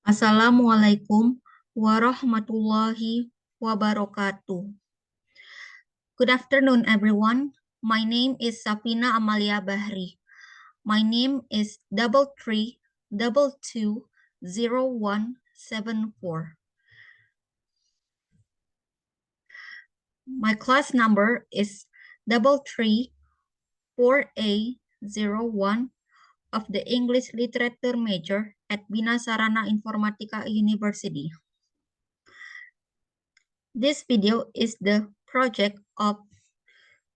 Assalamualaikum warahmatullahi wabarakatuh. Good afternoon, everyone. My name is Safina Amalia Bahri. My name is 33220174. My class number is 334A01 of the English Literature major at Bina Sarana Informatika University. This video is the project of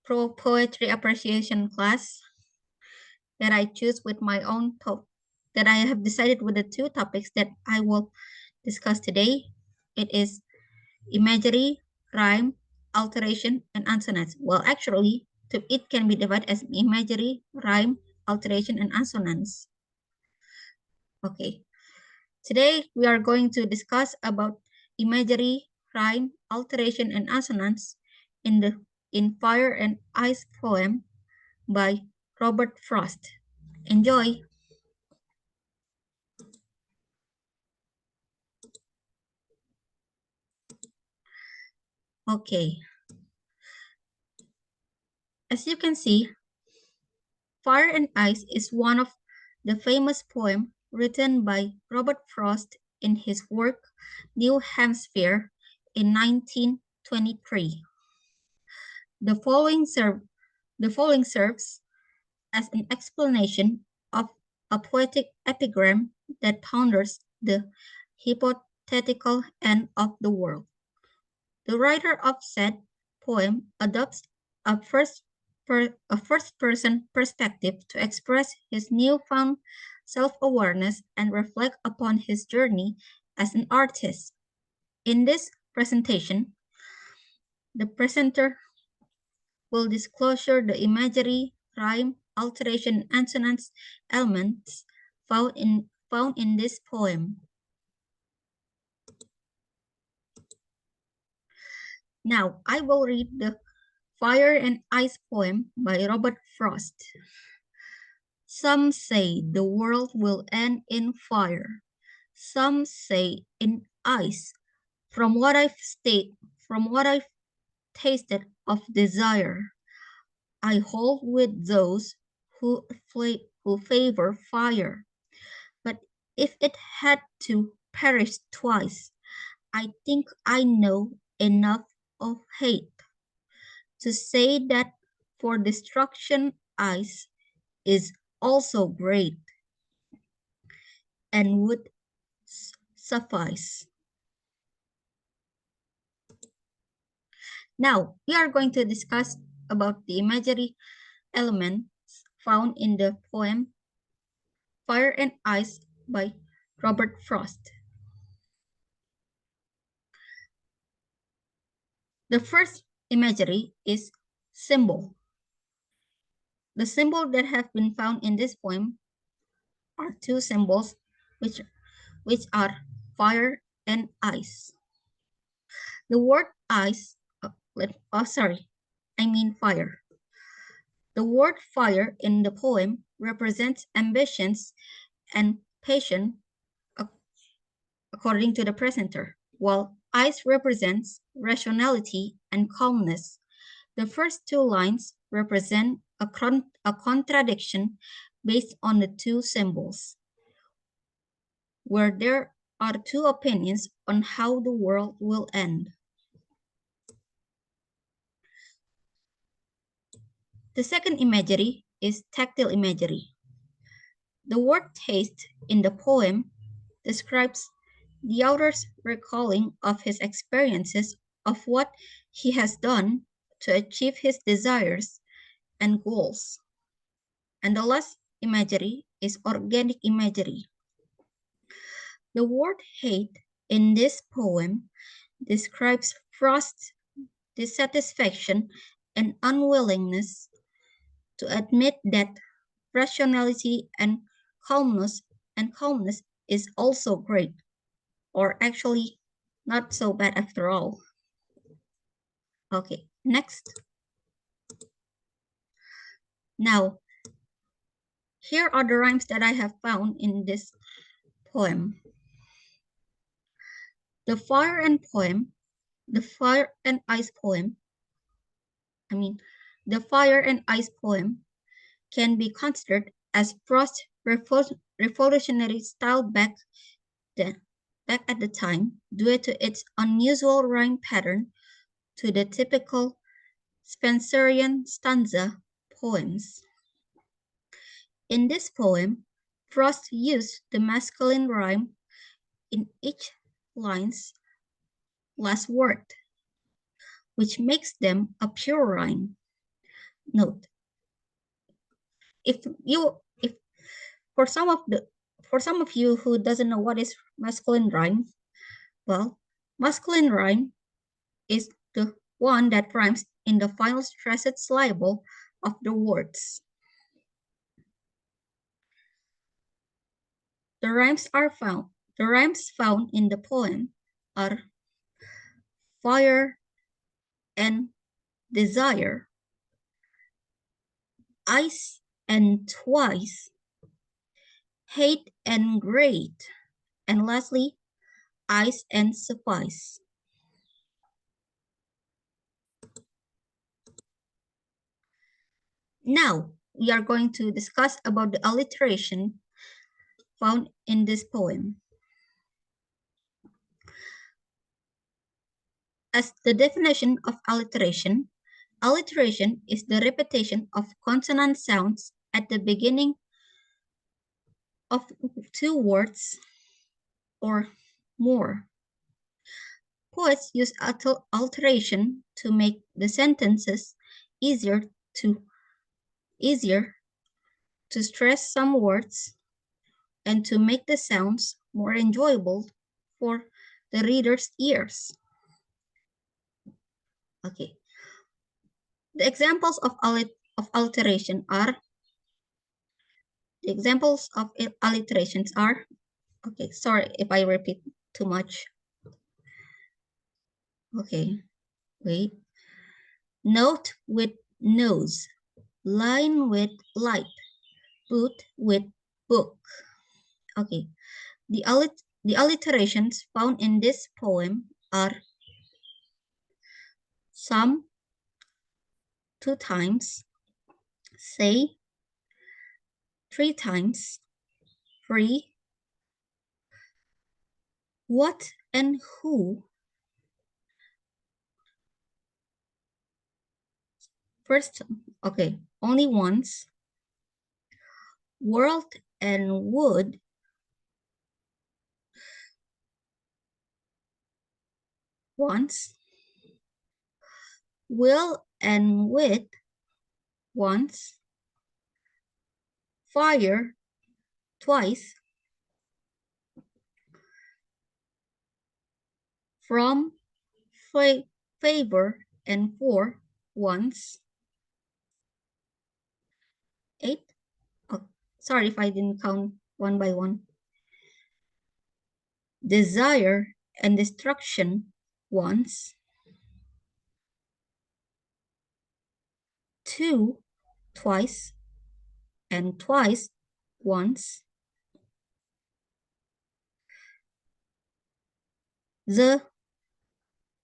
Poetry Appreciation class that I choose with my own that I have decided with the two topics that I will discuss today. It is imagery, rhyme, alteration, and assonance. Well, actually, it can be divided as imagery, rhyme, alteration, and assonance. Okay. Today, we are going to discuss about imagery, rhyme, alteration, and assonance in Fire and Ice poem by Robert Frost. Enjoy! Okay. As you can see, Fire and Ice is one of the famous poems written by Robert Frost in his work New Hampshire in 1923. The following serves as an explanation of a poetic epigram that ponders the hypothetical end of the world. The writer of said poem adopts a first-person perspective to express his newfound self-awareness and reflect upon his journey as an artist. In this presentation, the presenter will disclosure the imagery, rhyme, alteration, and assonance elements found in this poem. Now, I will read the Fire and Ice poem by Robert Frost. Some say the world will end in fire. Some say in ice. From what I've tasted of desire, I hold with those who favor fire. But if it had to perish twice, I think I know enough of hate to say that for destruction ice is also great and would suffice. Now, we are going to discuss about the imagery elements found in the poem Fire and Ice by Robert Frost. The first imagery is symbol. The symbols that have been found in this poem are two symbols which are fire and ice. The word ice, fire. The word fire in the poem represents ambitions and passion according to the presenter, while ice represents rationality and calmness. The first two lines represent a contradiction based on the two symbols, where there are two opinions on how the world will end. The second imagery is tactile imagery. The word taste in the poem describes the author's recalling of his experiences of what he has done to achieve his desires and goals. And the last imagery is organic imagery. The word hate in this poem describes Frost's dissatisfaction and unwillingness to admit that rationality and calmness is also great, or actually not so bad after all. Okay, next. Now, here are the rhymes that I have found in this poem. The fire and poem, the fire and ice poem, I mean, the fire and ice poem can be considered as Frost's revolutionary style back at the time due to its unusual rhyme pattern to the typical Spenserian stanza poems. In this poem, Frost used the masculine rhyme in each line's last word, which makes them a pure rhyme. Note, if for some of you who doesn't know what is masculine rhyme, well, masculine rhyme is the one that rhymes in the final stressed syllable of the words. The rhymes found in the poem are fire and desire, ice and twice, hate and great, and lastly, ice and suffice. Now, we are going to discuss about the alliteration found in this poem. As the definition of alliteration, alliteration is the repetition of consonant sounds at the beginning of two words or more. Poets use alteration to make the sentences easier to stress some words and to make the sounds more enjoyable for the reader's ears. Okay. The examples of alliteration are okay, sorry if I repeat too much. Okay, wait. Note with nose, line with light, boot with book. Okay, the alliterations found in this poem are some, two times, say, three times, free, what and who. First, okay, only once, world and wood, once, will and with, once, fire, twice, from, favor, and for, once, eight. Oh, sorry if I didn't count one by one. Desire and destruction, once, two, twice, and twice, once, the,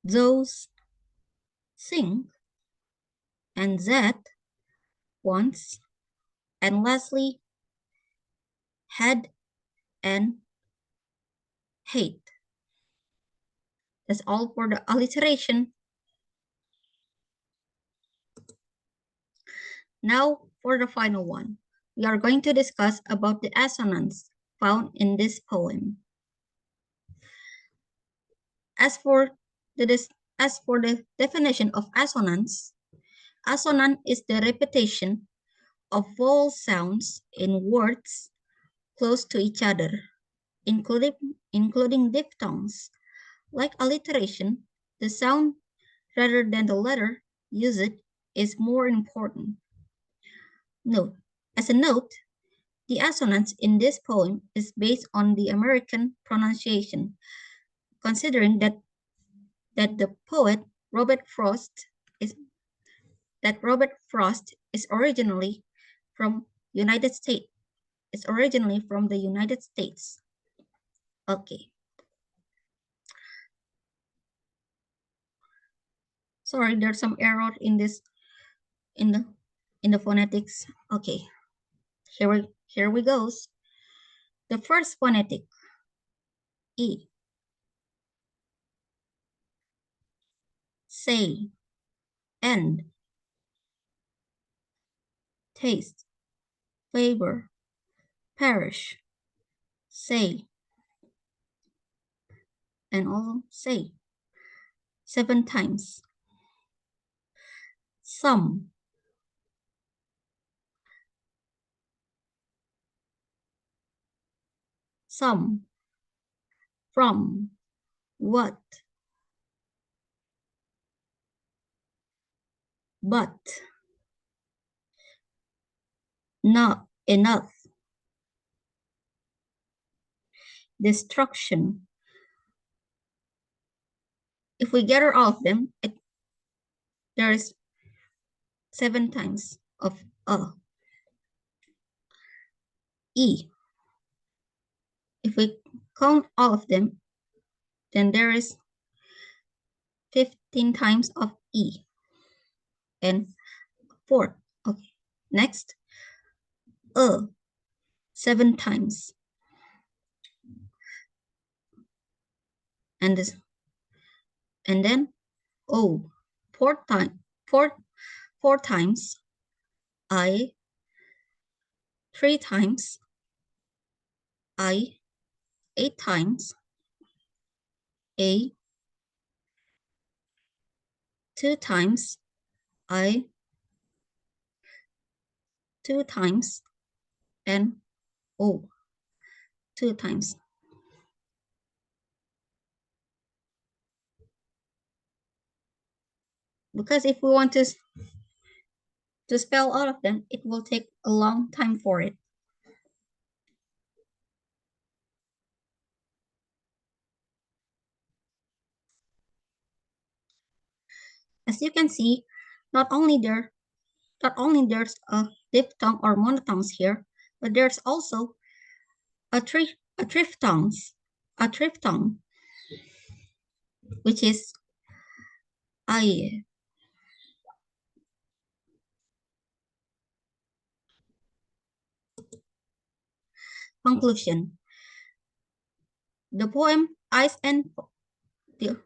those, sing, and that, once, and lastly, had and hate. That's all for the alliteration. Now for the final one. We are going to discuss about the assonance found in this poem. As for the definition of assonance, assonance is the repetition of vowel sounds in words close to each other, including diphthongs. Like alliteration, the sound rather than the letter used is more important. As a note, the assonance in this poem is based on the American pronunciation, considering that the poet Robert Frost is originally from United States. Is originally from the United States. Okay. Sorry, there's some error in this in the phonetics. Okay, here we goes. The first phonetic, E. Say, end, taste, favor, perish, say, and also say 7 times. Some, some, from, what, but, not enough, destruction. If we gather all of them, there is 7 times of E. If we count all of them, then there is 15 times of E. And 4. Okay. Next, 7 times. And this, and then O, 4 times. I, 3 times. I, 8 times. A, 2 times. I, 2 times. And O, 2 times. Because if we want to spell all of them, it will take a long time for it. As you can see, not only there's a diphthong or monotongues here, but there's also a triphthong, which is I. Conclusion. The poem Ice and the,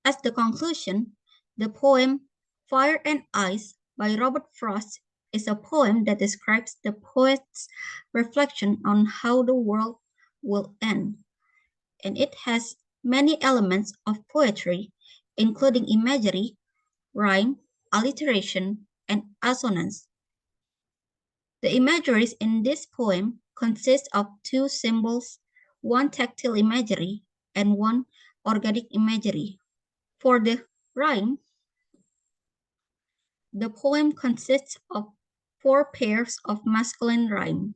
as the conclusion, the poem Fire and Ice by Robert Frost is a poem that describes the poet's reflection on how the world will end. And it has many elements of poetry, including imagery, rhyme, alliteration, and assonance. The imageries in this poem consist of 2 symbols, 1 tactile imagery, and 1 organic imagery. For the rhyme, the poem consists of 4 pairs of masculine rhyme.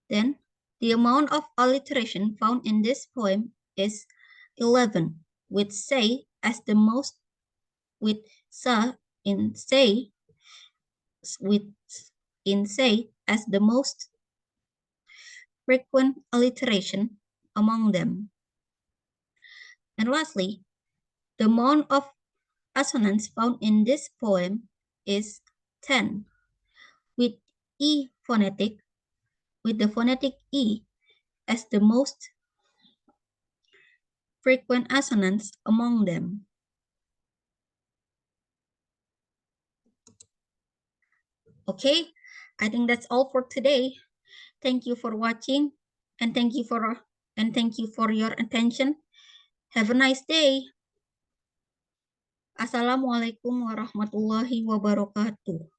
Then, the amount of alliteration found in this poem is 11, with say as the most, with sa in say, as the most frequent alliteration among them. And lastly, the amount of assonance found in this poem is 10, with the phonetic E as the most frequent assonance among them. Okay, I think that's all for today. Thank you for watching, and thank you for your attention. Have a nice day. Assalamualaikum warahmatullahi wabarakatuh.